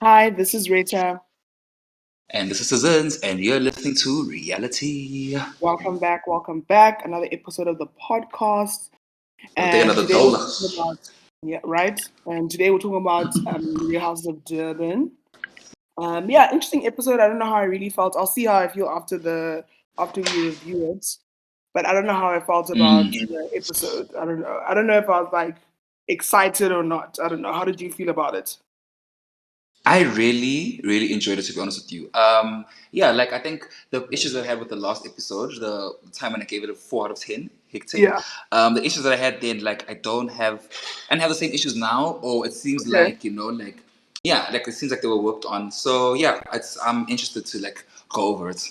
Hi, this is Rita. And this is Sazins, and you're listening to Reality. Welcome back. Welcome back. Another episode of the podcast. Another day, And another today we're dollar. talking about, yeah, right. And today we're talking about the Real Houses of Durban. Yeah, interesting episode. I don't know how I really felt. I'll see how I feel after we review it. But I don't know how I felt about Mm. the episode. I don't know. I don't know if I was like excited or not. I don't know. How did you feel about it? I really, really enjoyed it, to be honest with you. Yeah, like I think the issues that I had with the last episode, the time when I gave it a 4 out of 10, hectic. Yeah. The issues that I had then, like I don't have the same issues now, or it seems Okay. like, yeah, like it seems like they were worked on. So yeah, I'm interested to like go over it.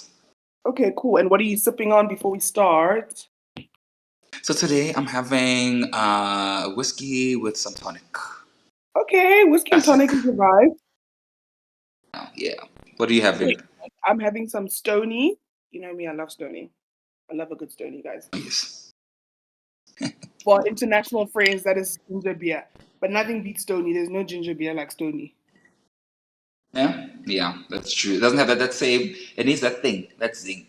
Okay. Cool. And what are you sipping on before we start? So today I'm having whiskey with some tonic. Okay, whiskey and Classic. tonic is a vibe. Yeah. What are you having? Wait, I'm having some Stony. You know me, I love Stony. I love a good Stony, guys. Yes. For international friends, that is ginger beer. But nothing beats Stony. There's no ginger beer like Stony. Yeah. Yeah. That's true. It doesn't have that same. It needs that thing. That zing.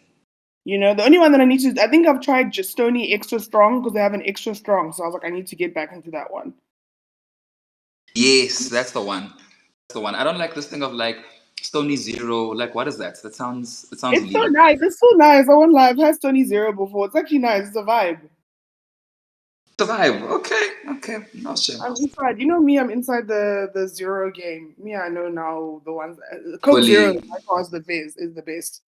You know, the only one that I need to, I think I've tried just Stony extra strong because they have an extra strong. So I was like, I need to get back into that one. Yes, that's the one. That's the one. I don't like this thing of like Stony Zero. Like, what is that? That sounds It's so illegal. nice. It's so nice. I won't lie. I've had Stony Zero before. It's actually nice. It's a vibe. Survive. Okay. Okay. No shame. I'm inside. You know me, I'm inside the zero game. Me, I know now the ones. Coke Zero, Fully. by far, is the best.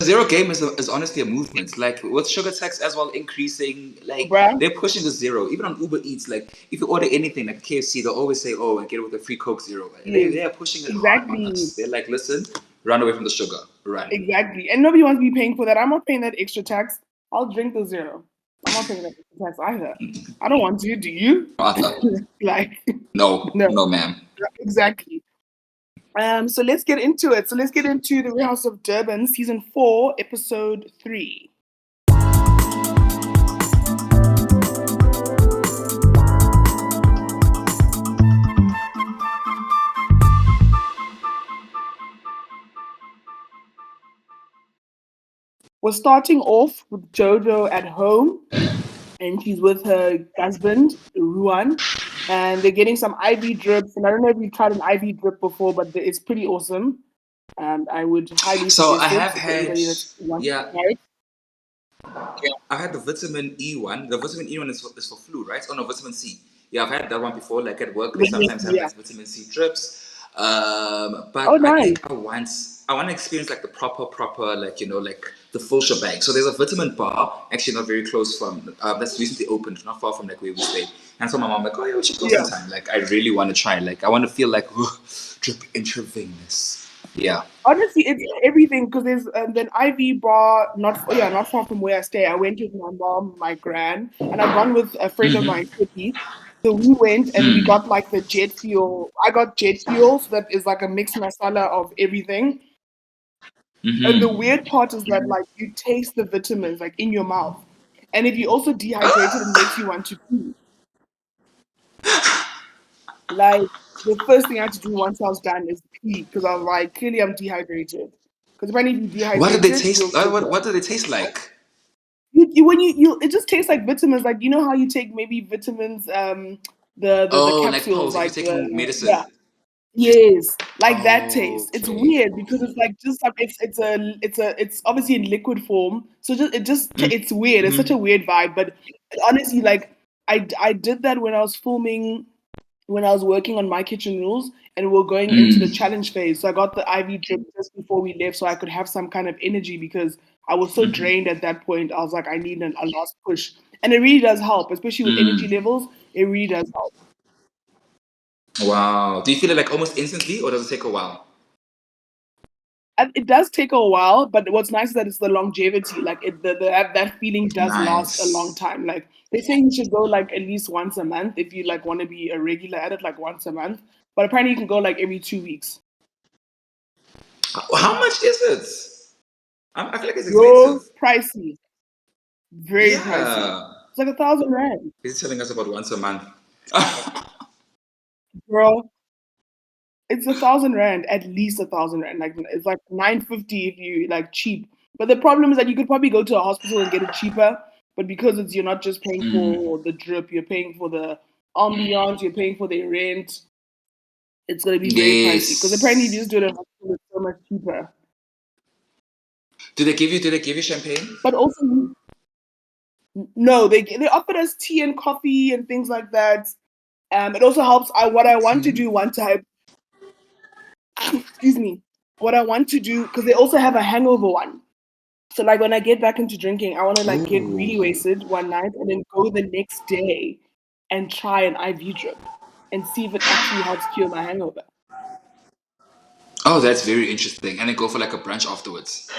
Zero game is honestly a movement. Like with sugar tax as well increasing, like Bruh. they're pushing the zero. Even on Uber Eats, like if you order anything like KFC, they'll always say, "Oh, and get it with a free Coke Zero." They Yes. are pushing it hard on Exactly. us. They're like, "Listen, run away from the sugar, run." Exactly. And nobody wants to be paying for that. I'm not paying that extra tax. I'll drink the zero. I'm not paying that extra tax either. I don't want to, do you? Arthur, Like, no, no. no, ma'am. Exactly. So let's get into it. So let's get into the Real House of Durban, season 4, episode 3. We're starting off with Jojo at home, and she's with her husband, Ruan, and they're getting some IV drips. And I don't know if you've tried an IV drip before, but it's pretty awesome. I would highly So I suggest have it for had, anybody that wants to yeah, try it. I had the vitamin E one. The vitamin E one is for flu, right? Oh no, vitamin C. Yeah, I've had that one before. Like at work, they Vitamin sometimes C, have yeah. like vitamin C drips. Oh, But I nice. think I want to experience like the proper, like like the full shebang. So there's a vitamin bar actually not very close from that's recently opened, not far from like where we stay. And so my mom like, oh yeah, we should go Yeah. sometime. Like I really want to try. Like I want to feel like drip intravenous. Yeah. Honestly, it's everything because there's an IV bar not far from where I stay. I went with my mom, my gran, and I've gone with a friend of Mm-hmm. mine, Kitty. So we went and we got like the jet fuel. I got jet fuel, so that is like a mixed masala of everything. And the Mm-hmm. weird part is that like you taste the vitamins like in your mouth, and if you're also dehydrated, it makes you want to pee. Like the first thing I had to do once I was done is pee because I was like, clearly I'm dehydrated. Because apparently, if you're What did they dehydrated, you'll taste? What, sugar. what did they taste like? When it just tastes like vitamins. Like you know how you take maybe vitamins, the Oh, like capsules, Pulse, if you're like the taking yeah. medicine. Yes, like that taste. It's Okay. weird because it's like just it's obviously in liquid form. So it's weird. It's such a Mm-hmm. weird vibe. But honestly, like I did that when I was filming when I was working on My Kitchen Rules and we are going into the Mm. challenge phase. So I got the IV drip just before we left so I could have some kind of energy because I was so drained at that point. I was like, I need a last push. And it really does help, especially with energy Mm. levels. It really does help. Wow. Do you feel it like almost instantly, or does it take a while? And it does take a while, but what's nice is that it's the longevity. Like that feeling does last a long Nice. time. Like they say you should go like at least once a month if you like want to be a regular at it, like once a month. But apparently you can go like every 2 weeks. How much is it? I feel like it's Bro, expensive. pricey. Very pricey. Yeah. It's like 1,000 rand, He's telling us about once a month. girl. It's 1,000 rand, at least 1,000 rand. Like it's like 950 if you like cheap. But the problem is that you could probably go to a hospital and get it cheaper. But because you're not just paying for the drip, you're paying for the ambiance, you're paying for the rent. It's gonna be very pricey. Because apparently, if you just Yes. do it at a hospital, it's so much cheaper. Do they give you champagne? But also, no, they offered us tea and coffee and things like that. It also helps. What I want to Tea. do one time, excuse me, what I want to do because they also have a hangover one. So like when I get back into drinking, I want to like get really Ooh. wasted one night and then go the next day and try an IV drip and see if it actually helps cure my hangover. Oh, that's very interesting. And then go for like a brunch afterwards.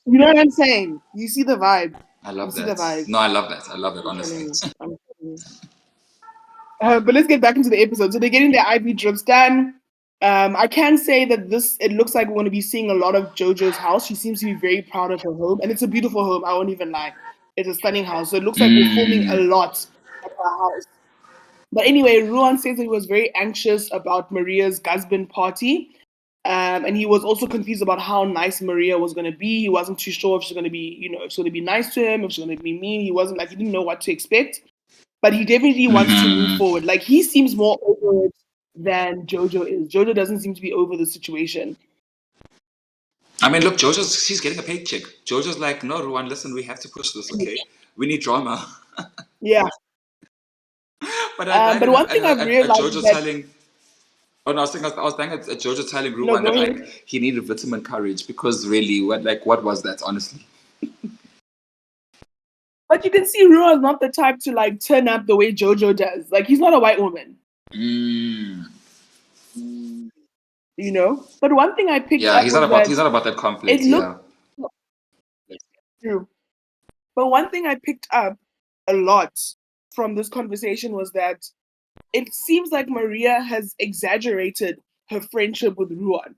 You know what I'm saying? You see the vibe. I You love see the that. vibe. No, I love that. I love that, I'm telling honestly. you. I'm telling you. But let's get back into the episode. So they're getting their IV drips done. I can say that it looks like we're going to be seeing a lot of JoJo's house. She seems to be very proud of her home, and it's a beautiful home. I won't even lie. It's a stunning house. So it looks like we're filming a Mm. lot at her house. But anyway, Ruan says that he was very anxious about Maria's husband party. And he was also confused about how nice Maria was going to be. He wasn't too sure if she's going to be, if she's going to be nice to him, if she's going to be mean. He wasn't like, he didn't know what to expect. But he definitely wants to move Hmm. forward. Like, he seems more over it than Jojo is. Jojo doesn't seem to be over the situation. I mean, look, she's getting a paycheck. Jojo's like, no, Ruan, listen, we have to push this, okay? We need drama. Yeah. But I died But one thing I've at realized is Jojo that, telling. Oh no, I was thinking at Jojo telling no, Ruan go that ahead. like he needed vitamin courage because really, what was that, honestly? But you can see Rua's not the type to like turn up the way Jojo does. Like, he's not a white woman. Mm. But one thing I picked Yeah, up he's not was about that he's not about that it conflict. looked Yeah. true. But one thing I picked up a lot from this conversation was that it seems like Maria has exaggerated her friendship with Ruan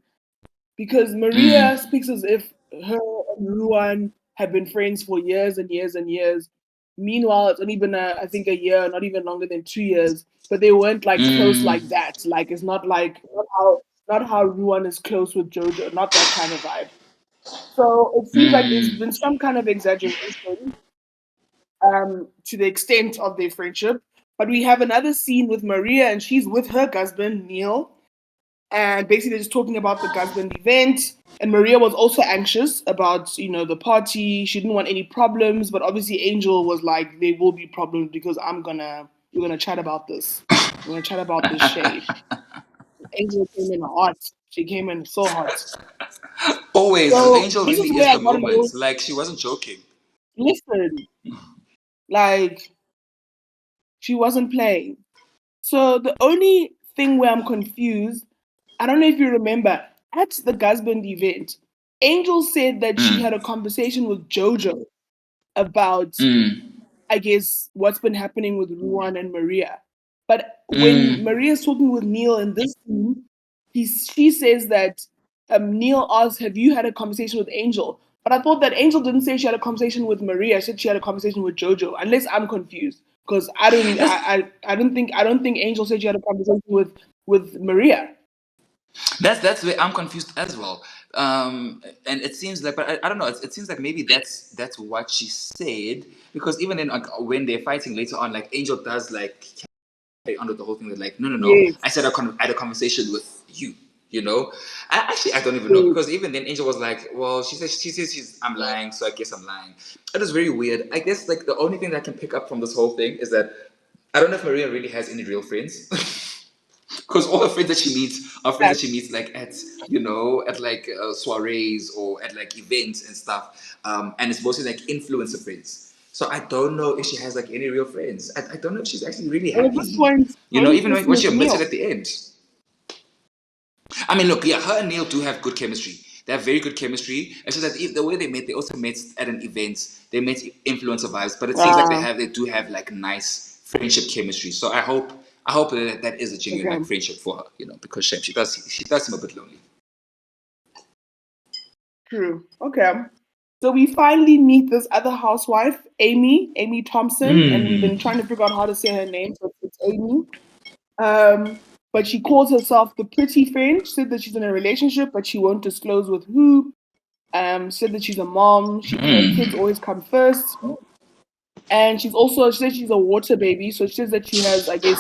because Maria Mm. speaks as if her and Ruan have been friends for years and years and years. Meanwhile, it's only been, I think, a year, not even longer than 2 years, but they weren't like close like Mm. that. Like, it's not how Ruan is close with Jojo, not that kind of vibe. So it seems like there's Mm. been some kind of exaggeration to the extent of their friendship. But we have another scene with Maria, and she's with her husband, Neil, and basically just talking about the husband event. And Maria was also anxious about, the party. She didn't want any problems, but obviously Angel was like, there will be problems because we're gonna chat about this. We're gonna chat about this shade. Angel came in hot. She came in so hot. Always, So Angel this is really where is I the got a little moment. Like she wasn't joking. listen, like she wasn't playing. So the only thing where I'm confused, I don't know if you remember, at the husband event, Angel said that she had a Mm. conversation with Jojo about, Mm. I guess, what's been happening with Ruan and Maria. But when Mm. Maria's talking with Neil in this scene, she says that Neil asked, "Have you had a conversation with Angel?" But I thought that Angel didn't say she had a conversation with Maria. She said she had a conversation with Jojo. Unless I'm confused, because That's I don't think Angel said she had a conversation with Maria. that's where I'm confused as well. And it seems like, but I don't know. It seems like maybe that's what she said because even in like, when they're fighting later on, like Angel does like carry on with the whole thing. That like, no, no, no. Yes, I had a conversation with you. You know, I don't even know yes. because even then Angel was like, well, she says I'm lying, so I guess I'm lying. It was very weird. I guess like the only thing that I can pick up from this whole thing is that I don't know if Maria really has any real friends. Because all the friends that she meets are friends that she meets like at at like soirees or at like events and stuff, and it's mostly like influencer friends. So I don't know if she has like any real friends. I don't know if she's actually really And at this happy. point, only Even when person she is admits it Neil. at the end. I mean, look, yeah, her and Neil do have good chemistry. They have very good chemistry. It's just that the way they met, they also met at an event. They met influencer vibes, but it seems like Ah, they do have like nice friendship chemistry. So I hope that is a genuine like okay. friendship for her, because she does seem a bit lonely. True. Okay. So we finally meet this other housewife, Amy Thompson, and we've been trying to figure out how to say her name, so it's Amy. Um, but she calls herself the pretty friend. She said that she's in a relationship, but she won't disclose with who. Said that she's a mom. Her kids always come first. And she says she's a water baby. So she says that she has, I guess,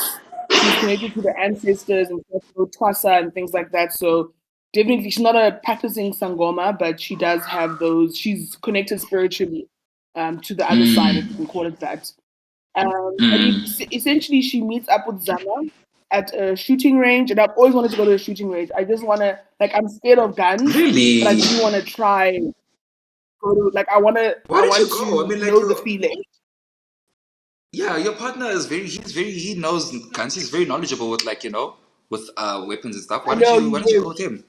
she's connected to the ancestors and Twasa and things like that. So definitely, she's not a practicing Sangoma, but she does have those, she's connected spiritually to the other side, if you can call it that. Essentially, she meets up with Zama at a shooting range, and I've always wanted to go to a shooting range. I just want to, like, I'm scared of guns, but I Really? really want to try. Like, Why I did you want go? I to mean, like know the you. feeling. Yeah, your partner is he knows guns. He's very knowledgeable with with weapons and stuff. I know Why he don't you is. go with him?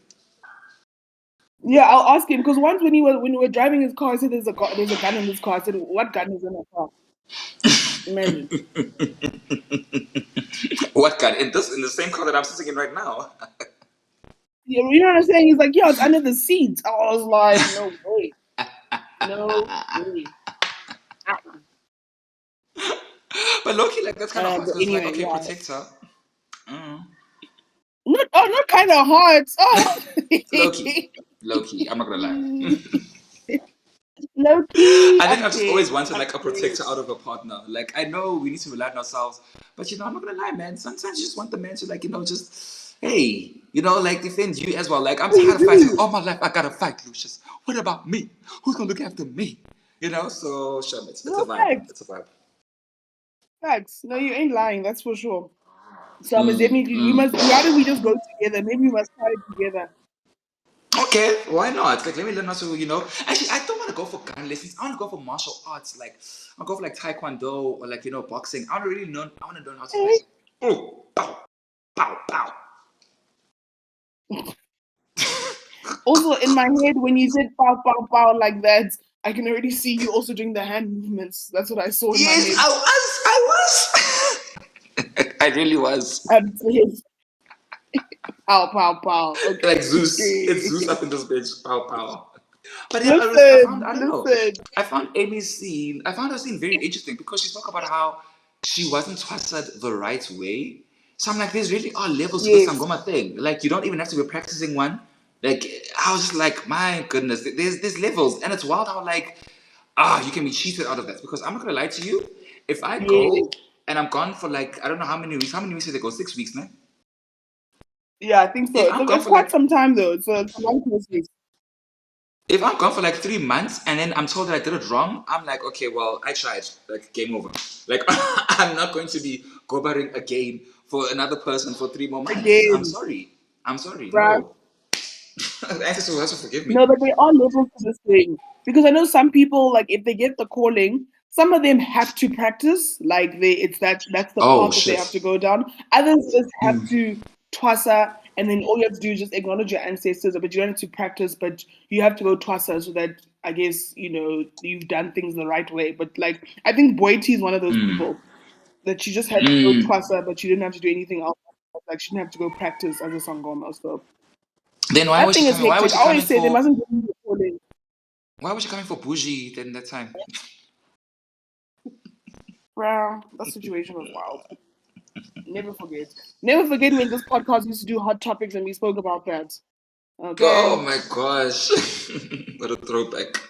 Yeah, I'll ask him because once when we were driving his car, I said there's a gun in this car. I said, what gun is in the car? Imagine. What gun? In the same car that I'm sitting in right now. You know what I'm saying? He's like, yo, it's under the seat. I was like, no way, no way. But Loki, like that's kind of hard But because like anyway, okay, yeah. protector. Mm. Not kind of hard. Oh. Loki. I'm not gonna lie. Low key, I think I'm I've just dead. always wanted I'm like a dead. protector out of a partner. Like I know we need to rely on ourselves, but I'm not gonna lie, man. Sometimes you just want the man to like just hey, like defend you as well. Like I'm Oh, you tired of fighting do. all my life. I gotta fight, Lucius. What about me? Who's gonna look after me? So sure, it's a No vibe. facts. It's a vibe. Facts. No, you ain't lying. That's for sure. So I must Mm, definitely we mm. must. Why don't we just go together? Maybe we must try it together. Okay, why not? Like, let me learn also. Actually, I don't want to go for gun lessons. I want to go for martial arts. Like, I'll go for like taekwondo or like, boxing. I want to learn how to like, Okay. oh, pow, pow, pow. Also, in my head, when you said pow pow pow like that, I can already see you also doing the hand movements. That's what I saw in my Yes, head. I was. I really was. And it's pow pow pow. Like Okay. Zeus. It's Zeus up in this bitch. Pow, pow. But yeah, Listen, I don't know. listen. I found her scene very interesting because she spoke about how she wasn't twisted the right way. So I'm like, there's really are levels to the Yes, Sangoma thing. Like, you don't even have to be practicing one. Like, I was just like, my goodness, there's levels. And it's wild how, like, you can be cheated out of that. Because I'm not going to lie to you. If I yes. go and I'm gone for, like, I don't know how many weeks did they go? 6 weeks, man. Yeah, I think so. If I'm gone It's for, quite like, some time though. It's a long process. If I'm gone for like 3 months and then I'm told that I did it wrong, I'm like, okay, well, I tried. Like, game over. Like, I'm not going to be gobbering again for another person for 3 more months. I'm Again, sorry. I'm sorry. bruh. No. The ancestors will have to forgive me. No, but there are levels to this thing because I know some people like if they get the calling, some of them have to practice. Like that's the Oh, path that they have to shit. go down. Others just have to twasa, and then all you have to do is just acknowledge your ancestors. But you don't have to practice, but you have to go twasa so that I guess you've done things the right way. But like I think Boiti is one of those people that she just had to go Mm. twasa, but she didn't have to do anything else. Like she didn't have to go practice as a sangoma. So Then that thing is why was hectic. she I coming always say they for, mustn't give me the calling. bougie then that time? Wow, that situation was wild. Never forget. Never forget when this podcast used to do hot topics and we spoke about that. Oh Okay. my gosh. What a throwback.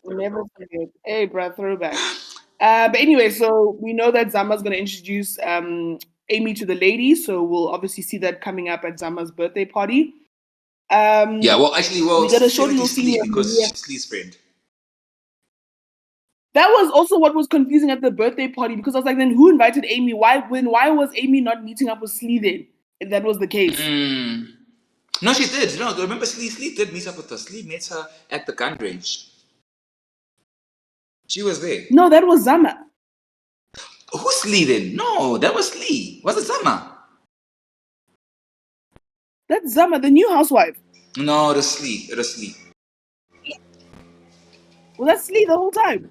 Never forget. Hey, bro, throwback. But anyway, so we know that Zama's going to introduce Amy to the ladies. So we'll obviously see that coming up at Zama's birthday party. Yeah, Um, well, actually, we got a short technically little scene Slee with because Maria. she's Slee's friend. That was also what was confusing at the birthday party because I was like, then who invited Amy? Why was Amy not meeting up with Slee then? If that was the case. Mm. No, she did. No, remember, Slee did meet up with her. Slee met her at the gun range. She was there. No, that was Zama. Who's Slee then? No, that was Slee. Was it Zama? That's Zama, the new housewife. No, it was Slee. It was Slee. Well, that's Slee the whole time.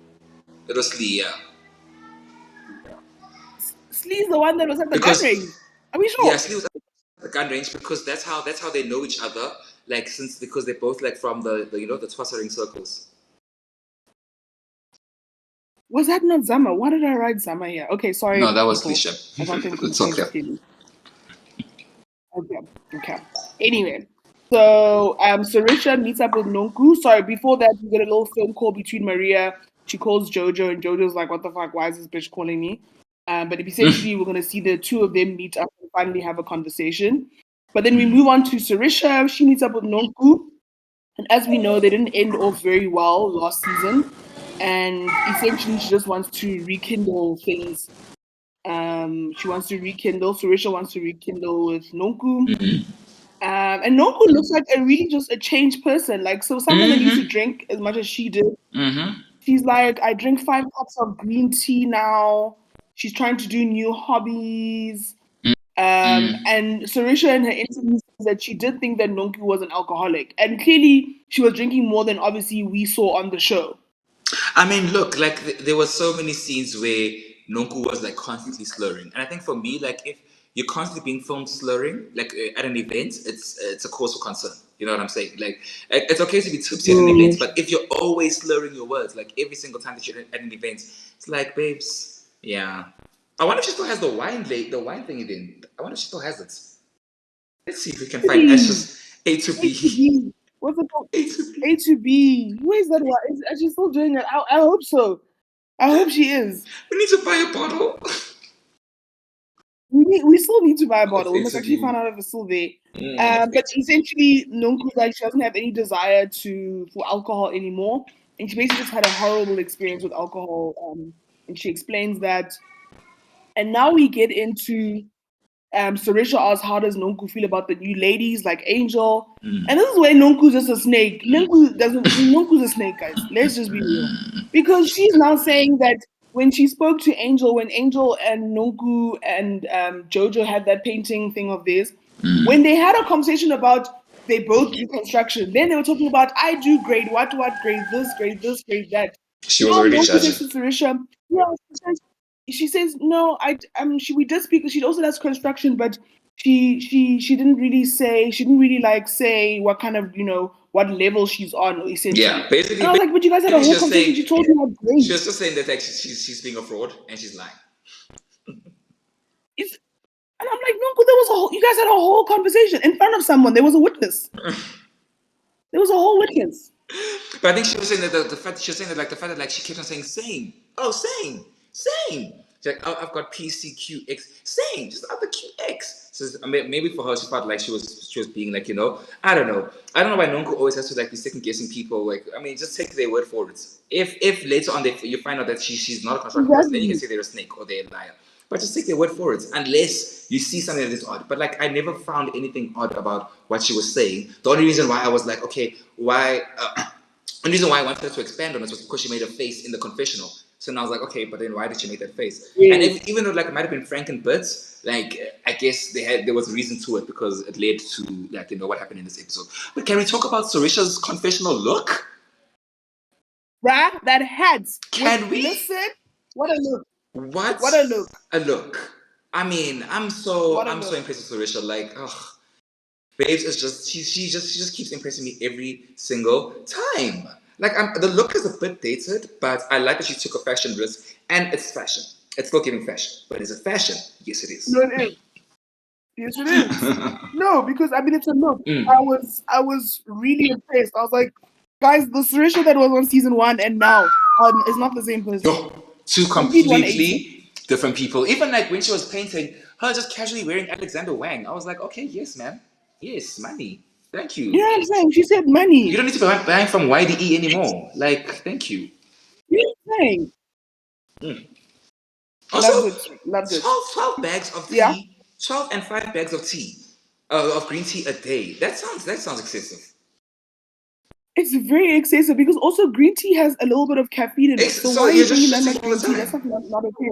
It was Slee, yeah. Slee's the one that was at the gun Because, range. Are we yeah, sure? Slee was at the gun range because that's how they know each other. Like, because they're both like from the Twassering circles. Was that not Zama? Why did I write Zama here? Okay, sorry, No, that was Slee people. Shep. I got them It's confused okay. clearly. Okay. Okay. Anyway, so Sarisha meets up with Nonku. Sorry, before that, we get a little phone call between Maria. She calls Jojo, and Jojo's like, "What the fuck? Why is this bitch calling me?" But essentially, we're gonna see the two of them meet up and finally have a conversation. But then we move on to Sarisha. She meets up with Nonku, and as we know, they didn't end off very well last season. And essentially, she just wants to rekindle things. She wants to rekindle. Sarisha wants to rekindle with Nonku. And Nonku looks like a really just a changed person. Like, so someone that used to drink as much as she did. She's like, I drink 5 cups of green tea now. She's trying to do new hobbies. And Sarisha in her interview says that she did think that Nonku was an alcoholic. And clearly she was drinking more than obviously we saw on the show. I mean, look, like there were so many scenes where Nonku was like constantly slurring, and I think for me, like if you're constantly being filmed slurring, like at an event, it's a cause for concern. You know what I'm saying? Like it's okay to be tipsy at an event, but if you're always slurring your words, like every single time that you're at an event, it's like, babes, yeah. I wonder if she still has the wine thing again. I wonder if she still has it. Let's see if we can find B, Ash's A to A to B. B. What's it called? A to B. A to B. Who is that one? Is she still doing it? I hope so. I hope she is. We need to buy a bottle We still need to buy a of bottle. We A must to actually find B. out if it's still there. Of A But to B. essentially, Nonku's like she doesn't have any desire for alcohol anymore, and she basically just had a horrible experience with alcohol. And she explains that. And now we get into Sarisha asks, how does Nonku feel about the new ladies like Angel? And this is where Nonku's just a snake. Nonku's a snake, guys. Let's just be real. Because she's now saying that when she spoke to Angel, when Angel and Nonku and Jojo had that painting thing of theirs, when they had a conversation about they both do construction, then they were talking about I do grade what, grade this, grade this, grade that. She was Now already Nonku judging. says to Sarisha, yeah, she says no, we did speak. She also does construction, but she didn't really say what kind of what level she's on Yeah, essentially. And basically, I was like, but you guys had a basically, whole she's just conversation. saying She told me how she great. was just saying that like she's being a fraud and she's lying. It's, and I'm like, no, you guys had a whole conversation in front of someone. There was a witness. There was a whole witness. But I think she was saying that the fact she was saying that like the fact that like she kept on saying same, oh same, same. She's like, oh, I've got PCQX, same, just other QX. So I mean, maybe for her she felt like she was being like I don't know why Nonko always has to like be second guessing people. Like I mean, just take their word for it. If later on you find out that she's not a construction person, then you can Exactly. say they're a snake or they're a liar. But just take their word for it, unless you see something that is odd. But like, I never found anything odd about what she was saying. The only reason why I was like, okay, why? The reason why I wanted her to expand on it was because she made a face in the confessional. So now I was like, okay, but then why did she make that face? And Yes. even though like it might have been frank and bits, like I guess there was a reason to it because it led to like what happened in this episode. But can we talk about Sarisha's confessional look? Bruh, that hat Can we? listen, what a look. What What a look. a look! I mean, I'm so What a I'm so look. impressed with Sarisha. Like, babes is just she just keeps impressing me every single time. Like, the look is a bit dated, but I like that she took a fashion risk, and it's fashion. It's still giving fashion, but is it fashion? Yes, it No, is. it is. Yes, it is. No, because I mean it's a look. I was really impressed. I was like, guys, the Sarisha that was on season one and now is not the same person. Oh, two Complete 180. completely different people. Even like when she was painting, her just casually wearing Alexander Wang. I was like, okay, yes, ma'am. Yes, money. Thank You you. know what I'm saying? She said You money. don't need to be buying from YDE anymore. Like, thank you. You know what I'm saying? Also, Loved it. Loved it. 12 bags of Yeah. tea, 12 and 5 bags of tea, of green tea a day. That sounds excessive. It's very excessive because also green tea has a little bit of caffeine in it. So So why are you you're just drinking that shitting much all the green tea? That's time. not okay.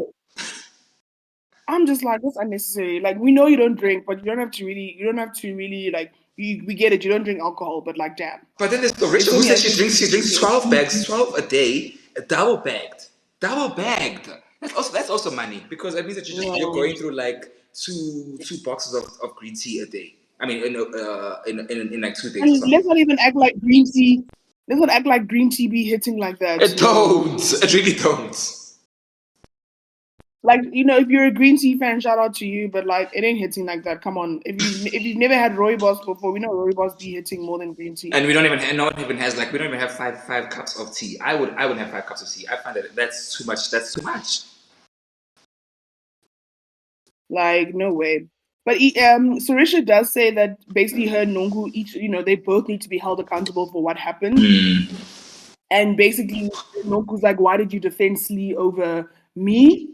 I'm just like, that's unnecessary. Like, we know you don't drink, but you don't have to really, like, we get it. You don't drink alcohol, but like, damn. But then there's There's Rachel so who many says other she things you drinks could she be drinks drinking. 12 bags, 12 a day, double bagged. Double bagged. That's also money because it means that you're No. going through like two boxes of green tea a day. I mean, in like 2 days or And let's something. not even act like green tea. Let's not act like green tea be hitting like that. It No. don't. It really don't. Like, if you're a green tea fan, shout out to you, but like it ain't hitting like that. Come on. If you've never had rooibos before, we know rooibos be hitting more than green tea. And we don't even no one even has like we don't even have five cups of tea. I would have 5 cups of tea. I find that that's too much. That's too much. Like, no way. But Sarisha does say that basically her and Nongu each, they both need to be held accountable for what happened. And basically, Nonku's like, why did you defend Slee over me?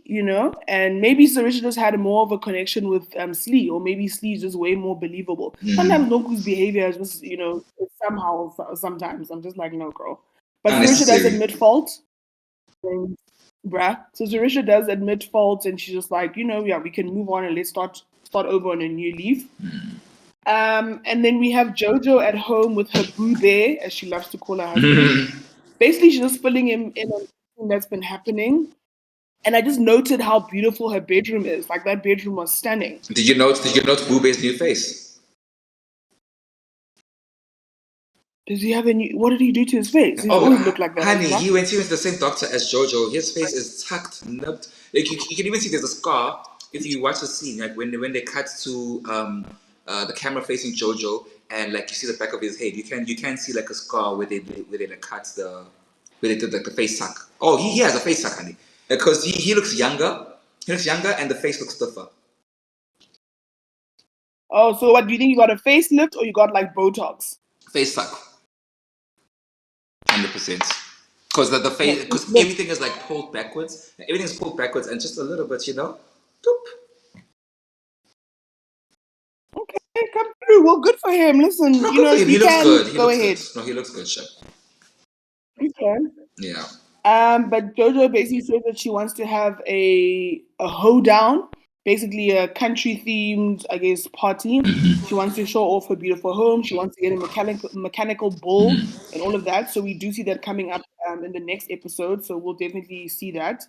And maybe Sarisha just had more of a connection with Slee, or maybe Slee's just way more believable. Sometimes Nonku's behavior is just, somehow, sometimes I'm just like, no, girl. But Sarisha does Unnecessary. admit fault. And, so Sarisha does admit fault, and she's just like, yeah, we can move on and let's start over on a new leaf. And then we have Jojo at home with her boo bear, as she loves to call her husband. Basically, she's just filling him in on everything that's been happening. And I just noted how beautiful her bedroom is. Like, that bedroom was stunning. Did you note Boobe's new face? Does he have what did he do to his face? He's Oh, always looked like that. honey, he went to the same doctor as Jojo. His face is tucked, nipped. Like you can even see there's a scar if you watch the scene. Like when they cut to the camera facing Jojo, and like you see the back of his head, you can see like a scar where they like cut where they did like the face tuck. Oh, he has a face tuck, honey, because he looks younger. He looks younger, and the face looks stiffer. Oh, so what do you think? You got a facelift or you got like Botox? Face tuck. 100%. Because the face, because everything is like pulled backwards. Everything is pulled backwards, and just a little bit, Doop. Okay, come through. Well, good for him. Listen, No, good for him. if you can, go ahead. Good. No, he looks good, shit. Okay. Yeah. But Jojo basically says that she wants to have a hoedown, basically a country themed, I guess, party. She wants to show off her beautiful home. She wants to get a mechanical bull and all of that. So we do see that coming up in the next episode. So we'll definitely see that.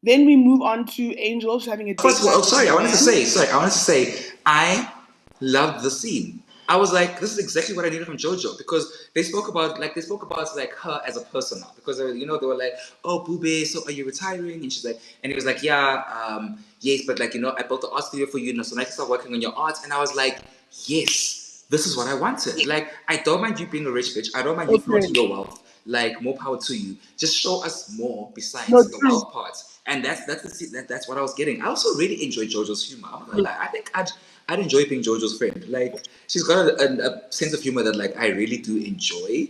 Then we move on to Angel. She's having a date First of all, night with her I wanted man. to say, I loved the scene. I was like, this is exactly what I needed from JoJo, because they spoke about like her as a person now, because they were like, oh Bube, so are you retiring? And she's like, and he was like, yeah, yes, but like I built the art studio for you, so now you can start working on your art. And I was like, yes, this is what I wanted. Like, I don't mind you being a rich bitch. I don't mind you flaunting your wealth. Like, more power to you. Just show us more No, besides the true. wealth part. And that's what I was getting. I also really enjoy JoJo's humor. I'm not gonna lie. I think I'd enjoy being JoJo's friend. Like, she's got a sense of humor that like I really do enjoy.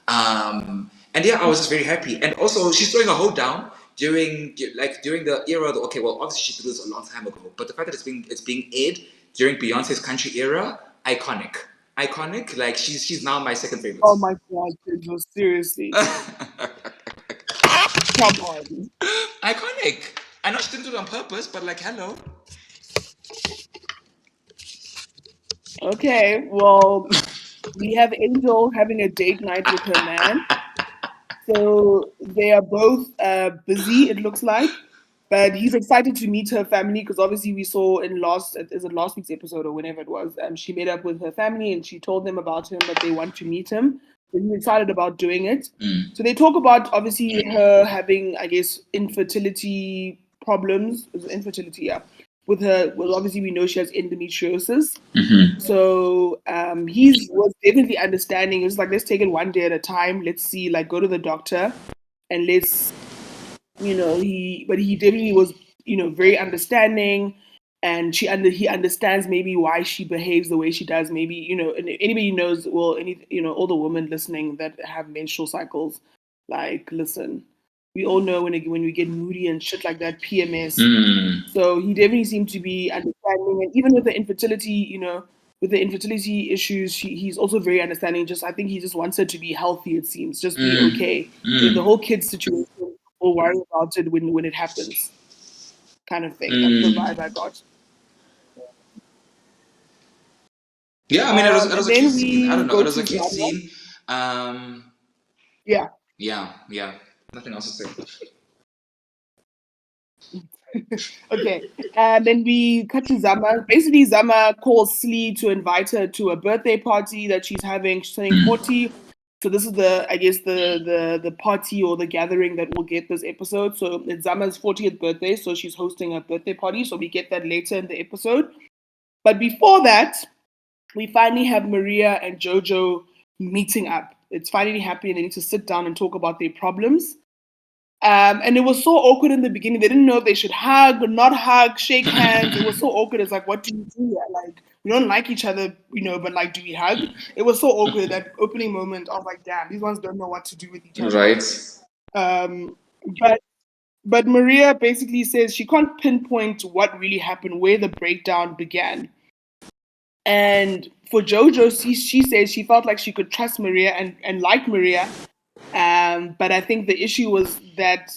And yeah, I was just very happy. And also, she's throwing a hoe down during the era. Okay, well, obviously she did this a long time ago, but the fact that it's being aired during Beyonce's country era, iconic. Like, she's now my second favorite. Oh my God, Jojo, seriously. Come on. Iconic. I know she didn't do it on purpose, but like, hello. Okay, well, we have Angel having a date night with her man. So they are both busy, it looks like. But he's excited to meet her family because obviously we saw is it last week's episode or whenever it was, she met up with her family and she told them about him, but they want to meet him. So he's excited about doing it. So they talk about obviously her having, I guess, infertility problems. Infertility, yeah. With her, well, obviously we know she has endometriosis. So he was definitely understanding. It was like, let's take it one day at a time. Let's see, like, go to the doctor and let's, but he definitely was, very understanding. And he understands maybe why she behaves the way she does. Maybe, and anybody knows, well, all the women listening that have menstrual cycles, like, listen, we all know when we get moody and shit like that, PMS. So he definitely seemed to be understanding, and even with the infertility, with the infertility issues, he's also very understanding. I think he just wants her to be healthy. It seems just be okay. The whole kids situation, we'll worry about it when it happens, kind of thing. That's the vibe I got. Yeah, I mean, it was a cute scene. I don't know. Go It was a to cute Zama. scene. Yeah. Yeah. Nothing else to say. Okay. And then we cut to Zama. Basically, Zama calls Slee to invite her to a birthday party that she's having. She's turning 40. So this is I guess the party or the gathering that we'll get this episode. So it's Zama's 40th birthday, so she's hosting a birthday party. So we get that later in the episode. But before that, we finally have Maria and Jojo meeting up. It's finally happening. They need to sit down and talk about their problems. And it was so awkward in the beginning. They didn't know if they should hug or not hug, shake hands. It was so awkward. It's like, what do we do here? Like, we don't like each other, but like, do we hug? It was so awkward, that opening moment. I was like, damn, these ones don't know what to do with each other. Right. Um, but Maria basically says she can't pinpoint what really happened, where the breakdown began. And for Jojo, she says she felt like she could trust Maria and like Maria. But I think the issue was that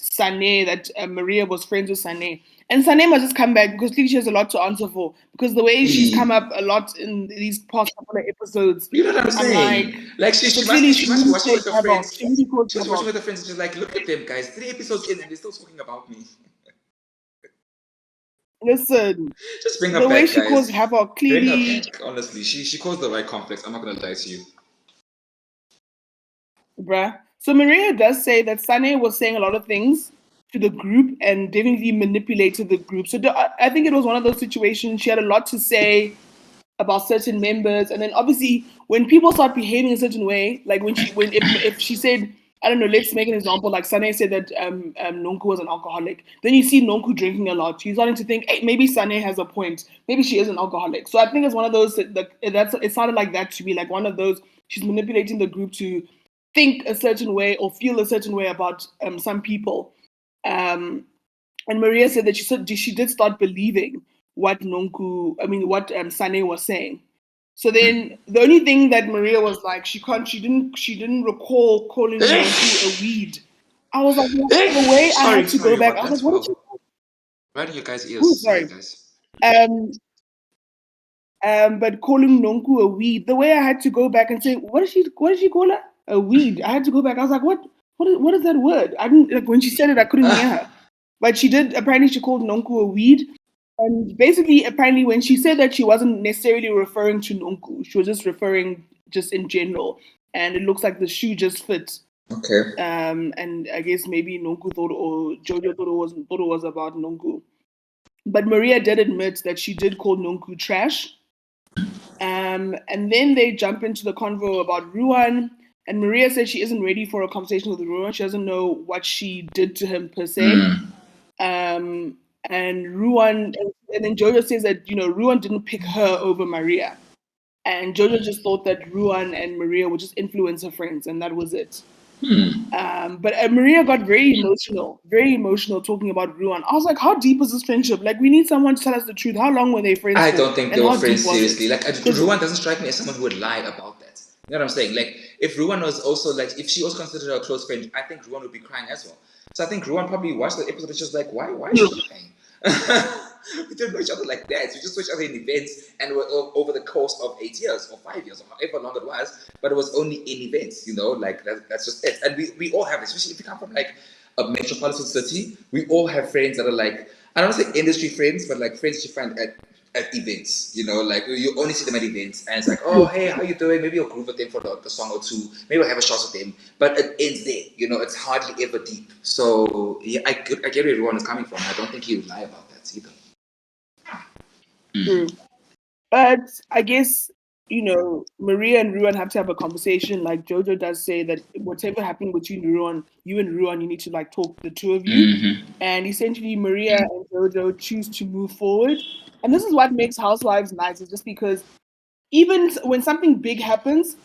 Maria was friends with Sane. And Sane must just come back because clearly she has a lot to answer for. Because the way she's come up a lot in these past couple of episodes, You know what I'm saying? Like she must be watching with her friends. She was watching with her friends and she's like, look at them guys, 3 episodes in and they're still talking about me. Listen, just bring her the back, way she guys. caused havoc, clearly. Bring her back, honestly. She caused the right conflicts. I'm not gonna lie to you. Bruh. So Maria does say that Sane was saying a lot of things to the group and definitely manipulated the group. So I think it was one of those situations. She had a lot to say about certain members, and then obviously when people start behaving a certain way, like if she said, I don't know, let's make an example, like Sane said that Nonku was an alcoholic, then you see Nonku drinking a lot, you're starting to think, hey, maybe Sane has a point, maybe she is an alcoholic. So I think it's one of those it sounded like that to me, like one of those, she's manipulating the group to think a certain way or feel a certain way about some people. And Maria said that she did start believing what Sane was saying. So then the only thing that Maria was like, she didn't recall calling Nonku a weed. I was like, the way I had to go back, I was like, what did you? Right in your guys' ears. Sorry. Guys. But calling Nonku a weed, the way I had to go back and say, what did she call her? A weed. I had to go back. I was like, what is that word? I didn't, like, when she said it, I couldn't hear her. But she did, apparently she called Nonku a weed. And basically, apparently when she said that, she wasn't necessarily referring to Nonku. She was just referring just in general. And it looks like the shoe just fit. Okay. And I guess maybe Nonku thought, or Jojo thought it was about Nonku. But Maria did admit that she did call Nonku trash. And then they jump into the convo about Ruan. And Maria says she isn't ready for a conversation with Ruan. She doesn't know what she did to him per se. And Ruan, and then Jojo says that, Ruan didn't pick her over Maria. And Jojo just thought that Ruan and Maria would just influence her friends, and that was it. But Maria got very emotional talking about Ruan. I was like, how deep is this friendship? Like, we need someone to tell us the truth. How long were they friends I for? don't think they were friends seriously. Like, Ruan doesn't strike me as someone who would lie about that. You know what I'm saying? Like, if Ruan was also, like, if she was considered a close friend, I think Ruan would be crying as well. So I think Ruan probably watched the episode and just like, why is she crying? We don't know each other like that. We just saw each other in events, and we're over the course of 8 years or 5 years or however long it was, but it was only in events, like that's just it. And we all have this, especially if you come from like a metropolitan city, we all have friends that are like, I don't want to say industry friends, but like friends you find at events, like you only see them at events, and it's like, oh, hey, how you doing? Maybe you'll groove with them for the song or two, maybe I'll have a shot with them, but it ends there, it's hardly ever deep. So yeah, I get where everyone is coming from. I don't think he would lie about that either. True. But I guess, Maria and Ruan have to have a conversation. Like Jojo does say that whatever happened between you and Ruan, you need to like talk, the two of you. And essentially Maria and Jojo choose to move forward. And this is what makes Housewives nice, is just because even when something big happens,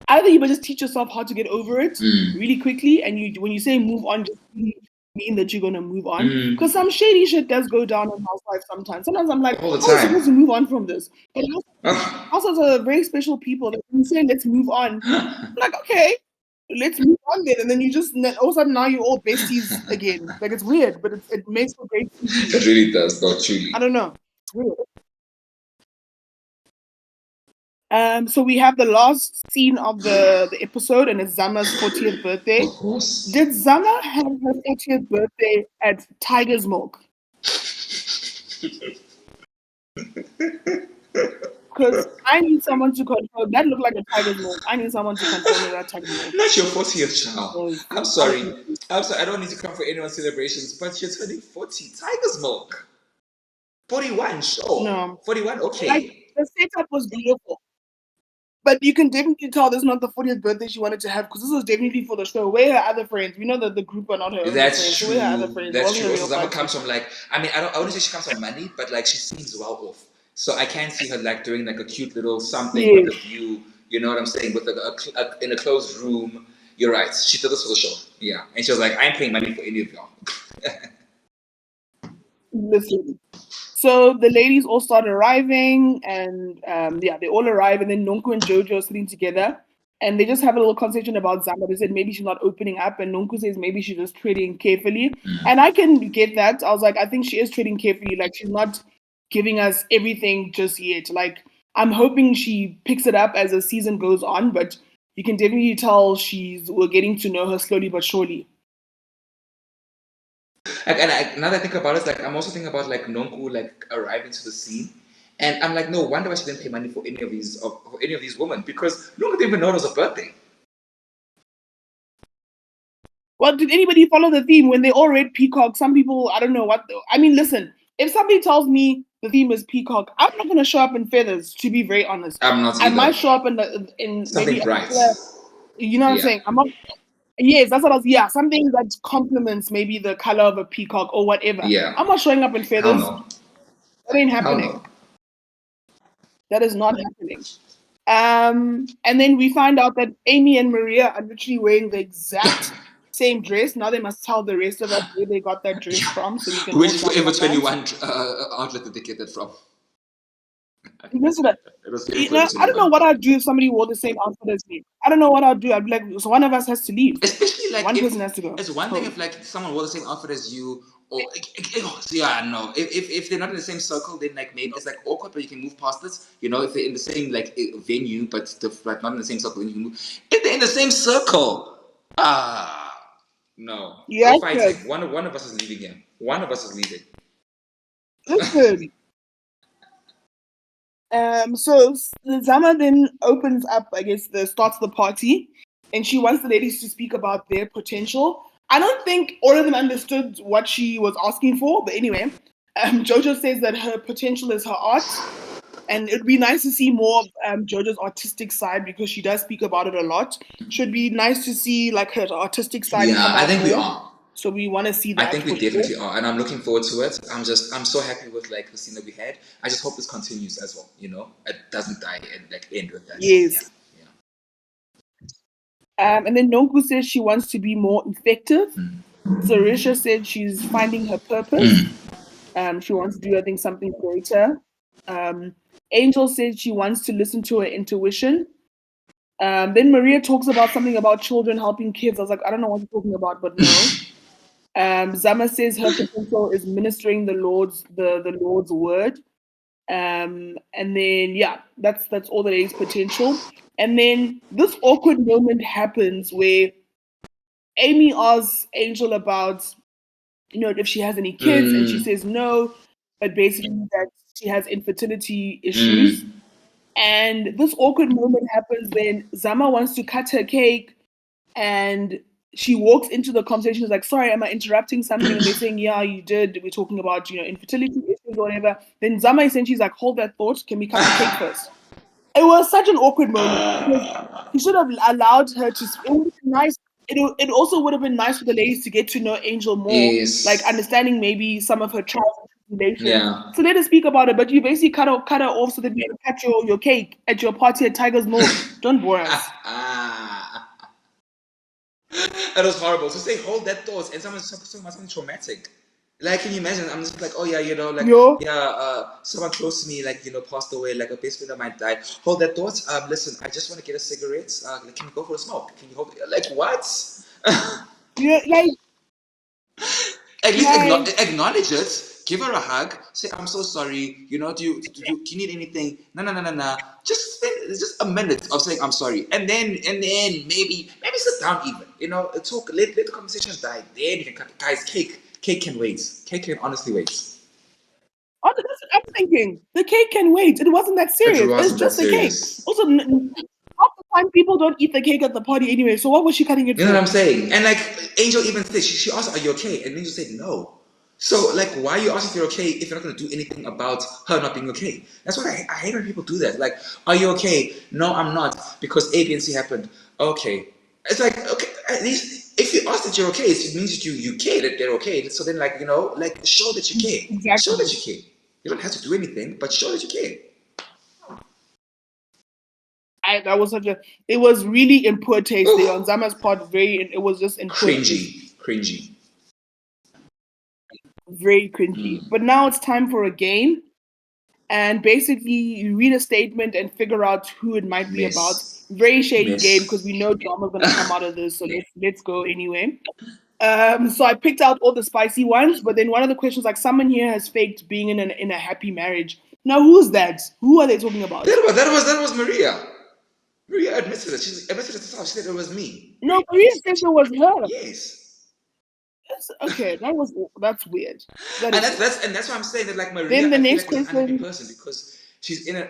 either you just teach yourself how to get over it really quickly, and when you say move on, just mean that you're gonna move on. Because some shady shit does go down in Housewives sometimes. Sometimes I'm like, all the how are you time. supposed to move on from this? But Housewives are very special people. That when you say let's move on, I'm like, okay, let's move on then. And then all of a sudden now you're all besties again. Like, it's weird, but it makes for great TV. It really does, not truly. I don't know. It's weird. So we have the last scene of the episode, and it's Zama's 40th birthday. Of course. Did Zama have her 40th birthday at Tiger's Milk? Because I need someone to control. That looked like a tiger's milk. I need someone to control me that tiger's milk. Not your 40th child. Because I'm sorry. I'm sorry. I don't need to come for anyone's celebrations, but you're turning 40. Tiger's milk. 41, sure. no, 41, like okay. the setup was beautiful. But you can definitely tell this is not the 40th birthday she wanted to have because this was definitely for the show. Where her other friends? We know that the group are not her only That's friends. So where her other true. friends? It That's wasn't true. a Also, real Zama comes party. from like, I mean, I wouldn't say she comes from money, but like she seems well off. So I can see her like doing like a cute little something with Yes, a view. You know what I'm saying? With in a closed room. You're right. She did this for the show. Yeah, and she was like, I ain't paying money for any of y'all. listen. So the ladies all start arriving, and yeah, they all arrive, and then Nonku and Jojo are sitting together, and they just have a little conversation about Zama. They said maybe she's not opening up, and Nonku says maybe she's just trading carefully, and I can get that. I was like, I think she is trading carefully, like she's not giving us everything just yet. Like I'm hoping she picks it up as the season goes on, but you can definitely tell we're getting to know her slowly but surely. Now that I think about it, like I'm also thinking about like Nonku like arriving to the scene, and I'm like, no wonder why she didn't pay money for any of these women because Nonku didn't even know it was a birthday. Well, did anybody follow the theme when they all read Peacock? Some people, I don't know what. I mean, listen, if somebody tells me the theme is Peacock, I'm not going to show up in feathers. To be very honest, I'm not I might either. show up in maybe Something a bright. color. You know what I'm Yeah, saying? I'm not. Yes, that's what I was. Yeah, something that complements maybe the color of a peacock or whatever. yeah. I'm not showing up in Hell feathers. no. That ain't Hell happening. no. That is not happening. And then we find out that Amy and Maria are literally wearing the exact same dress. Now they must tell the rest of us where they got that dress from, so we can all Which jump Forever on that. 21 outlet did they get that from? Listen, It was you Forever know, I don't know 21. what I'd do if somebody wore the same outfit as me. I don't know what I'd do. I'd be like, so one of us has to leave. Especially like One person if has to go it's one thing home. if like someone wore the same outfit as you, or yeah, no. If they're not in the same circle, then like maybe it's like awkward, but you can move past it. You know, if they're in the same like venue, but like not in the same circle, then you can move. If they're in the same circle, no, we're Yes, fighting. yes. One of us is leaving here. One of us is leaving. Listen. So Zama then opens up, I guess, starts the party, and she wants the ladies to speak about their potential. I don't think all of them understood what she was asking for, but anyway, Jojo says that her potential is her art, and it'd be nice to see more of Jojo's artistic side because she does speak about it a lot. Should be nice to see like her artistic side Yeah, come I out think we more. are. So we want to see I that think we for sure. definitely are, and I'm looking forward to it. I'm so happy with like the scene that we had. I just hope this continues as well. You know, it doesn't die and like end with that. Yeah, Yes. yeah. And then Nonku says she wants to be more effective. Sarisha said she's finding her purpose. She wants to do, I think, something greater. Um, Angel said she wants to listen to her intuition. Then Maria talks about something about children helping kids. I was like, I don't know what you're talking about, but no. Zama says her potential is ministering the Lord's word. And then yeah, that's all that is potential. And then this awkward moment happens where Amy asks Angel about, if she has any kids, and she Mm, says no, but basically that she has infertility issues. mm. And this awkward moment happens when Zama wants to cut her cake, and she walks into the conversation. Is like, "Sorry, am I interrupting something?" And they're saying, "Yeah, you did. We're talking about infertility issues or whatever." Then Zama essentially is like, "Hold that thought. Can we cut the cake first?" It was such an awkward moment because he should have allowed her to. It would have been nice. It also would have been nice for the ladies to get to know Angel more, like Yes. understanding maybe some of her trials and tribulations. Yeah. So let her speak about it. But you basically cut her off so that you can cut your cake at your party at Tiger's Milk. Don't bore us. It was horrible. To say hold that thought and someone's talking about something traumatic. Like, can you imagine? I'm just like, oh yeah, like, Yo, yeah, someone close to me, like, passed away, like a best friend of mine died. Hold that thought. Listen, I just want to get a cigarette. Can you go for a smoke? Can you hold? Like, what? you like At least like acknowledge it. Give her a hug. Say, I'm so sorry. Do you need anything? No, no, no, no, no. Just a minute of saying I'm sorry, and then maybe sit down even. Talk. Let the conversation die. Then you can cut. Guys, cake can wait. Cake can honestly wait. oh, I'm thinking the cake can wait. It wasn't that It serious. It's wasn't that just a cake. serious. Also, half the time people don't eat the cake at the party anyway. So what was she cutting it You know what for? I'm saying? And like Angel even said, she asked, "Are you okay?" And Angel said, "No." So like, why are you asking if you're okay if you're not going to do anything about her not being okay? That's what I hate when people do that. Like, are you okay? No, I'm not because A, B, and C happened. Okay, it's like okay, at least if you ask that you're okay, it means that you care that they're okay. So then like like show that you care. Show that Exactly. you care. You don't have to do anything, but show that you care. That was such a. It was really in poor taste there on Oh, Zama's part. It was just in poor taste. cringy. Very cringy. Mm. But now it's time for a game. And basically, you read a statement and figure out who it might be about. Mess, Very shady game because mess. we know drama's gonna come out of this. So let's go anyway. So I picked out all the spicy ones, but then one of the questions like someone here has faked being in a happy marriage. Now who's that? Who are they talking about? That was Maria. Maria admitted it. She admitted it herself. She said it was me. No, Maria said it was her. Yes. Okay. That's weird. That And is that's weird. that's and that's why I'm saying that like Maria, Then the I feel next like is an unhappy question. person because she's in an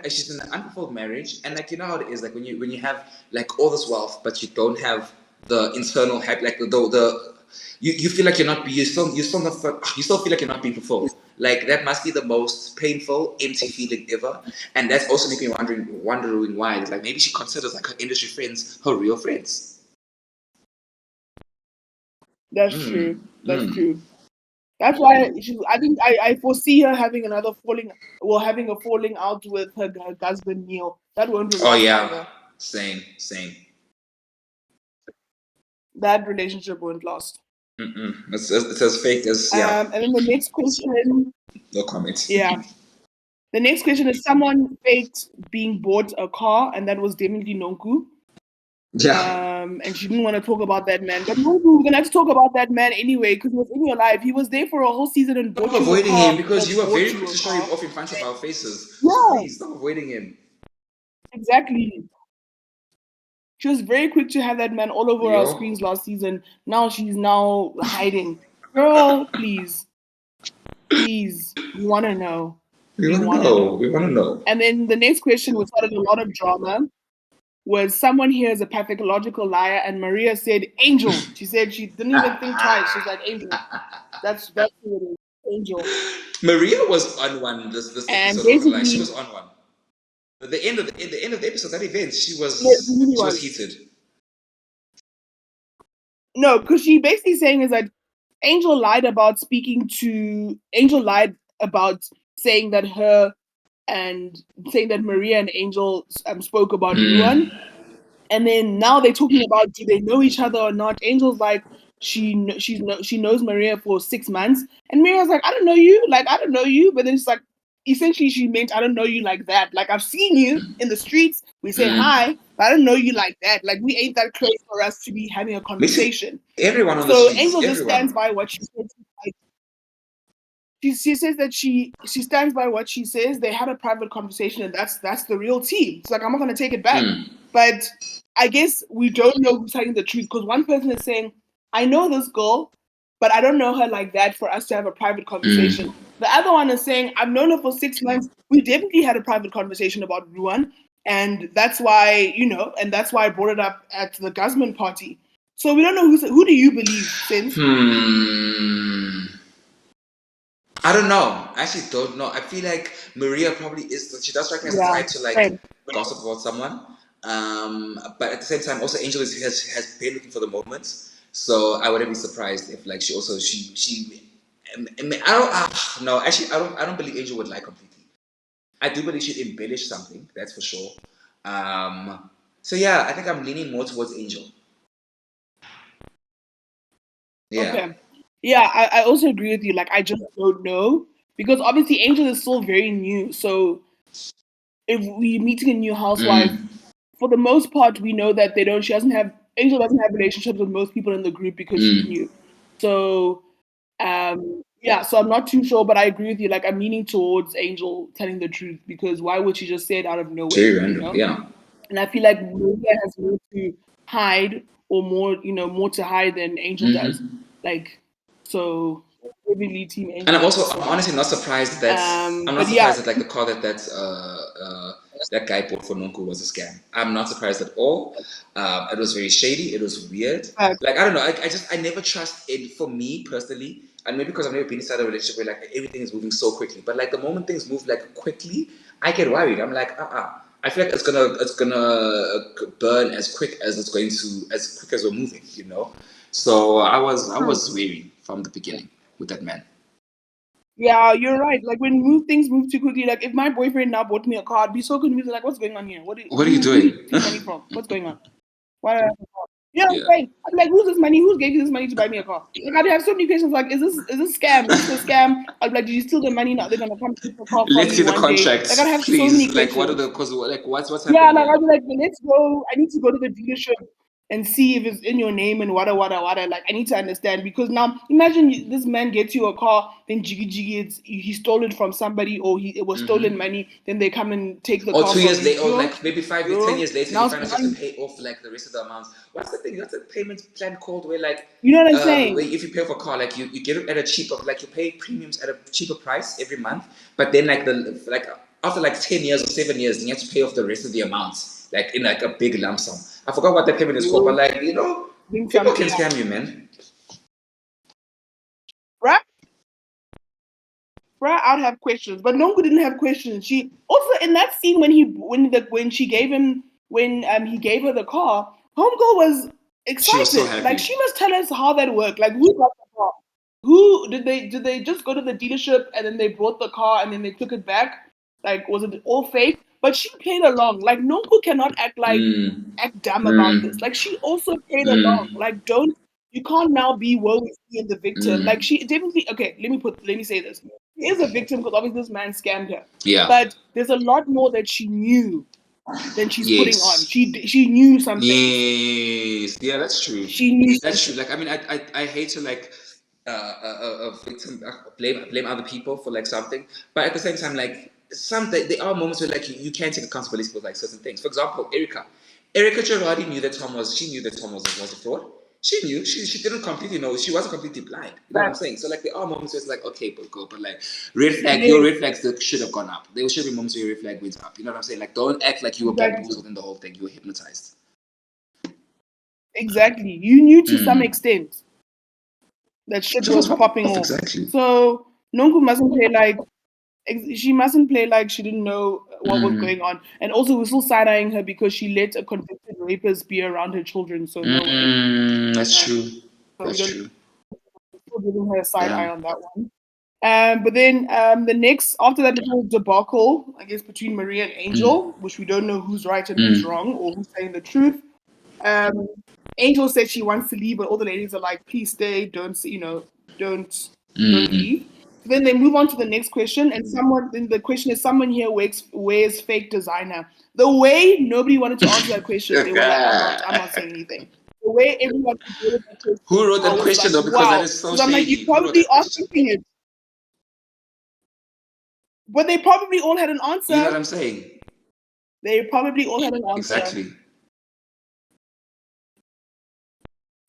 unfulfilled marriage, and like you know how it is like when you have like all this wealth, but you don't have the internal happy like the you feel like you still feel like you're not being fulfilled. Like that must be the most painful, empty feeling ever, and that's also making me wondering why. Like maybe she considers like her industry friends her real friends. That's true. Mm, That's mm. true. That's why I think I foresee her having another having a falling out with her husband Neil. That won't Oh last yeah, either. same. That relationship won't last. It's as fake as yeah. And then the next question, No comment. yeah, the next question is someone faked being bought a car, and that was definitely Nonku. Yeah. And she didn't want to talk about that man, but Nonku, we're gonna have to talk about that man anyway because he was in your life. He was there for a whole season and Stop bought you a avoiding him car. because you are very Bought you quick a to show him car. off in front of our faces. So Yeah, please stop avoiding him. exactly. She was very quick to have that man all over our Yo, screens last season. Now she's now hiding. Girl, please, please, we want to know. we We want to want to know. know. We want to know. And then the next question, which started a lot of drama, was someone here is a pathological liar, and Maria said Angel. She said she didn't even think twice. She's like Angel. That's who it is, Angel. Maria was on one this And episode. Not gonna lie, she basically, was on one. At the end of the episode, that event, she it was really she was was. heated. No, because she basically saying is that Angel lied about saying that her and saying that Maria and Angel spoke about Ruan. Mm. And then now they're talking about do they know each other or not? Angel's like she knows Maria for 6 months, and Maria's like I don't know you, like I don't know you. But then it's like essentially she meant I don't know you like that. Like I've seen you in the streets, we say Mm. hi, but I don't know you like that. Like we ain't that close for us to be having a Basically, conversation. everyone on the So streets, Angel just stands everyone. by what she said. She says that she stands by what she says. They had a private conversation, and that's the real tea. It's like I'm not gonna take it back. Mm. But I guess we don't know who's telling the truth because one person is saying, "I know this girl, but I don't know her like that for us to have a private conversation." Mm. The other one is saying, "I've known her for 6 months. We definitely had a private conversation about Ruan, and that's why and that's why I brought it up at the Guzman party." So we don't know who do you believe, Since? Hmm. I don't know. I actually don't know. I feel like Maria probably is. She does strike me as the Yeah, type to like same. gossip about someone. But at the same time, also Angel has been looking for the moment. So I wouldn't be surprised if like she. I don't. No, actually, I don't believe Angel would lie completely. I do believe she'd embellish something. That's for sure. So yeah, I think I'm leaning more towards Angel. Yeah. Okay. Yeah, I also agree with you. Like, I just don't know because obviously Angel is still very new. So if we meeting a new housewife, Mm. for the most part, we know that they don't. She doesn't have Angel doesn't have relationships with most people in the group because she's Mm. new. So yeah, so I'm not too sure, but I agree with you. Like, I'm leaning towards Angel telling the truth because why would she just say it out of nowhere? Very random. Yeah. And I feel like Maria has more to hide or more to hide than Angel does. Mm-hmm. Like, so heavily Team And Angel at this I'm one. honestly not surprised that I'm not But yeah, surprised that like the car that guy bought for Nonku was a scam. I'm not surprised at all. It was very shady. It was weird. but, Like I don't know. I never trust it for me personally, and maybe because I've never been inside a relationship where like everything is moving so quickly. But like the moment things move like quickly, I get worried. I'm like, I feel like it's gonna burn as quick as it's going to as quick as we're moving. You know. So I true. was wary from the beginning with that man. Yeah, you're right. Like when things move too quickly. Like if my boyfriend now bought me a car, I'd be so confused. Like, what's going on here? What are you Who doing? did you take money from? What's going on? Why? Do I have a car? You know what Yeah. I'm saying? I'd be like, who's this money? Who gave you this money to buy me a car? Like I'd have so many questions. Like, is this scam? Is this a scam? I'd be like, did you steal the money? Now they're gonna come take the car from Let's me see the one day. Like I'd contracts, have so many please. Like, what are questions. the cause? Like, what's Yeah, happening like here? I'd be like, let's go. I need to go to the dealership and see if it's in your name and wada. Like I need to understand because now imagine this man gets you a car, then jiggy jiggy, he stole it from somebody or it was stolen money. Then they come and take the Or car two from years you. later, or like maybe 5 years, 10 years later, Now you it's find out you have to gone. pay off like the rest of the amounts. What's the thing? What's the payment plan called? Where like, You know what I'm where saying? if you pay for a car, like you get it at a cheaper, like you pay premiums at a cheaper price every month, but then like after like 10 years or 7 years, then you have to pay off the rest of the amounts, like in like a big lump sum. I forgot what the payment is called, but You like think people something, can scam you, man. right? Right, I'd have questions, but Nongu didn't have questions. She also in that scene when she gave him when he gave her the car, Homegirl was She was so excited. Like happy. she must tell us how that worked. Like who got the car? Who did they just go to the dealership and then they brought the car and then they took it back? Like was it all fake? But she played along. Like Nongu cannot Mm, act dumb about this. mm, Like she also played along. mm, Like don't you can't now be woe is me and the victim. Like mm. she definitely okay. Let me say this. She is a victim because obviously this man scammed her. Yeah. But there's a lot more that she knew than she's putting on. Yes. She knew some things. Yes, yeah, that's true. She knew That's something. true. Like, I mean, I hate to like a victim blame other people for like something, but at the same time, like there are moments where like you can take accountability for like certain things. For example, Erica Girardi knew that she knew that Tom was a fraud. She knew she didn't completely know she wasn't completely blind. You know what I'm But saying? So like there are moments where it's like okay, but go, but like red flag, your yes, red flags that should have gone up. There should be moments where your red flag went up. You know what I'm saying? Like don't act like you were exactly. bamboozled in the whole thing. You were hypnotized. Exactly. You knew to some Mm. extent that shit Shut was up. popping off. Exactly. So Nonku mustn't play like she mustn't play like she didn't know what was Mm. going on. And also, we're still side eyeing her because she let a convicted rapist be around her children. So no way. That's Uh, true. so we That's don't true. still giving her a side eye Damn. on that one. But then the next after that little debacle, I guess between Maria and Mm. Angel, which we don't know who's right and who's Mm. wrong or who's saying the truth. Um, Angel said she wants to leave, but all the ladies are like, "Please stay. Don't don't Mm. leave." So then they move on to the next question, and then the question is, someone here wears fake designer. The way nobody wanted to answer that question, they were like, I'm not saying anything." The way everyone avoided that question, Who wrote I that was question like, though? Because that wow. is so Because I'm like, you shady. Who wrote probably that are question? thinking it, but they probably all had an You know answer. what I'm saying? They probably all had an answer. Exactly.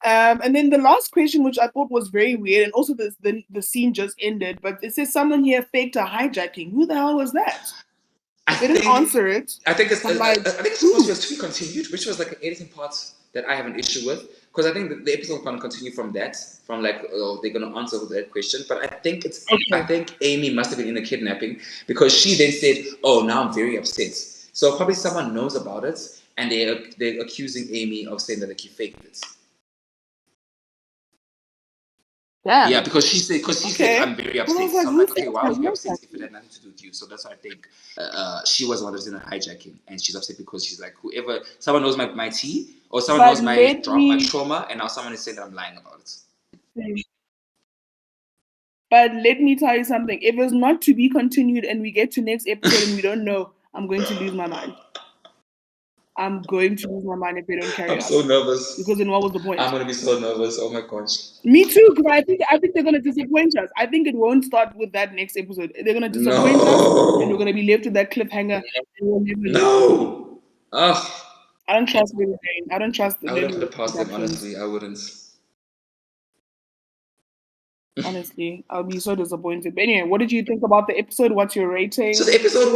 And then the last question, which I thought was very weird, and also the scene just ended, but it says someone here faked a hijacking. Who the hell was that? I They didn't think answer it. I think it's So I'm like, I think it's supposed to who? be to be continued, which was like an editing part that I have an issue with because I think the episode gonna continue from that, from like oh, they're gonna answer that question. But I Okay. think Amy must have been in the kidnapping because she then said, "Oh, now I'm very upset." So probably someone knows about it and they're accusing Amy of saying that like he faked it. Yeah, Damn. because she said I'm Okay. very Because I upset. was like, So I'm who like, okay, faked why her would you be upset if it hijacking? had nothing to do with you? So that's why I think she was the one that's in a hijacking, and she's upset because she's like, whoever someone knows my tea or someone But knows my let my me trauma, and now someone is saying that I'm lying about it. but let me tell you something. If it's not to be continued and we get to next episode and we don't know, I'm going to lose my mind. I'm going to lose my mind if they don't carry I'm up. so nervous. Because then what was the I'm point? gonna be so nervous. Oh my gosh. Me too, because I think they're gonna disappoint us. I think it won't start with that next episode. They're gonna disappoint us, and we're No, gonna be left with that cliffhanger, and we'll never know. no. Ugh. I don't trust Lily Jane. I don't trust I wouldn't Lily put it with past them productions. honestly. I wouldn't. Honestly, I'll be so disappointed. But anyway, what did you think about the episode? What's your So the rating? episode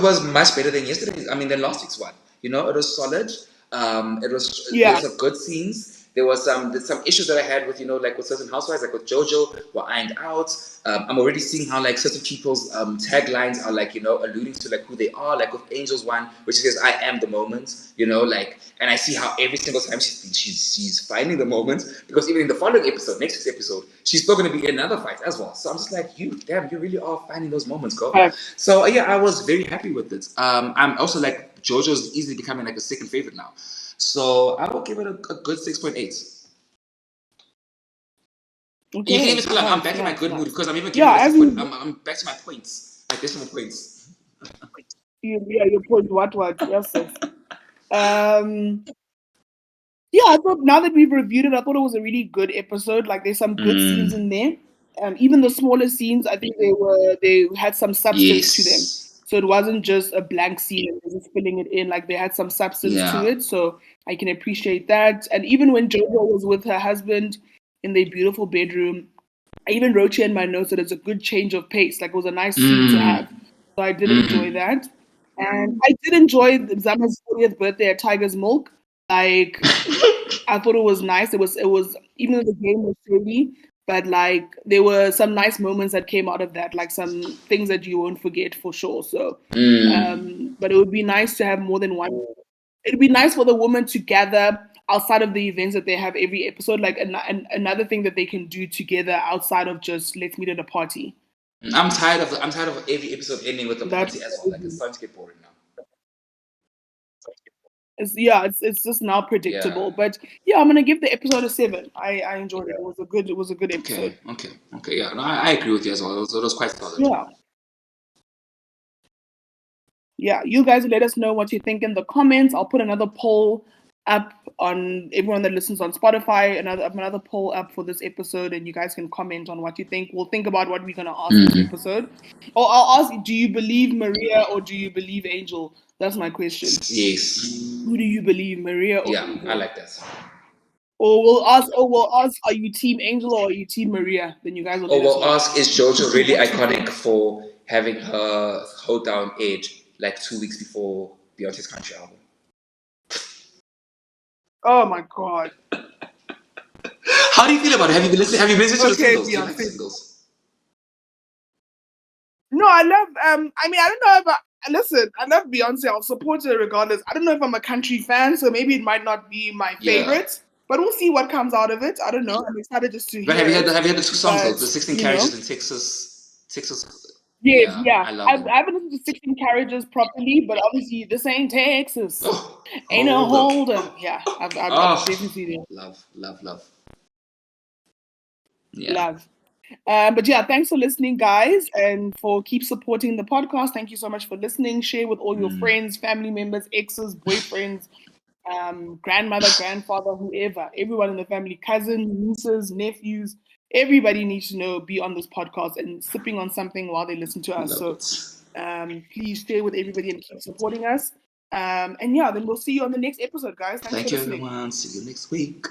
was much better than yesterday's. I mean, than last week's one. You know, it was solid. There Yeah, was some good scenes. There's some issues that I had with like with certain housewives, like with JoJo, were ironed out. I'm already seeing how like certain people's taglines are like alluding to like who they are. Like with Angel's one, which says "I am the moment." And I see how every single time she's finding the moment, because even in the following episode, next week's episode, she's still going to be in another fight as well. So I'm just like, you really are finding those moments, girl. facts. So yeah, I was very happy with it. I'm also like JoJo's easily becoming like a second favorite now. So I will give it a good 6.8. You can even Okay, tell I'm nice, back in my nice, good mood nice. because I'm even giving it Yeah, a as 6. in I'm back to my points, my decimal points. yeah, your point. What? Yes, yes. Um, yeah, I thought now that we've reviewed it, I thought it was a really good episode. Like, there's some good scenes in Mm, there. Even the smaller scenes, I think they had some substance to them. yes. So it wasn't just a blank scene and they're just filling it in. Like they had some substance to Yeah. it. So I can appreciate that. And even when Jojo was with her husband in their beautiful bedroom, I even wrote here in my notes that it's a good change of pace. Like it was a nice scene to Mm, have. So I did enjoy mm-hmm. that. And I did enjoy Zama's 40th birthday at Tiger's Milk. Like I thought it was nice. It was even though the game was shady, but like there were some nice moments that came out of that, like some things that you won't forget for sure. So Mm. but it would be nice to have more than one. It'd be nice for the women to gather outside of the events that they have every episode, like another thing that they can do together outside of just let's meet at a party. I'm tired of every episode ending with a That's party as well. Like it's starting to get boring now. yeah, it's just now Yeah. predictable. But yeah, I'm gonna give the episode a 7. I enjoyed it. It was a good Okay. episode. Okay. Okay. Yeah. No, I agree with you as well. It was quite solid. Yeah. Yeah, you guys let us know what you think in the comments. I'll put another poll up on everyone that listens on Spotify, another poll up for this episode, and you guys can comment on what you think. We'll think about what we're gonna ask this Mm. episode. Or I'll ask, do you believe Maria or do you believe Angel? That's my question. Yes. Who do you believe, Maria or Yeah. I Angel? like that. Or we'll ask, are you team Angel or are you team Maria? Then you guys will Oh, let us well, know. ask, is JoJo really What you iconic think. for having her hold down Edge like 2 weeks before Beyonce's country album? Oh my god. How do you feel about it? Have you been listening? Have you been listening to the Okay, singles? Do you like the Beyonce. singles? No, I love. I mean, I don't know if listen. I love Beyonce. I'll support her regardless. I don't know if I'm a country fan, so maybe it might not be my Yeah. favorite. But we'll see what comes out of it. I don't know. I'm excited just to But hear it. have you had the 2 songs though? But The 16 you carriages know, in Texas. Texas. yes, Yeah, yeah. I love I them. haven't listened to 16 Carriages properly, but obviously this ain't Texas. Oh, Ain't no hold up. hold'em. Yeah, I've Oh, definitely seen it. love, love, love. Yeah. Love. But yeah, thanks for listening, guys, and for keep supporting the podcast. Thank you so much for listening. Share with all your Mm, friends, family members, exes, boyfriends, grandmother, grandfather, whoever, everyone in the family, cousins, nieces, nephews. Everybody needs to know, be on this podcast and sipping on something while they listen to us. love So it. please share with everybody and keep supporting us. And yeah, then we'll see you on the next episode, guys. Thanks for Thank you, listening. everyone. See you next week.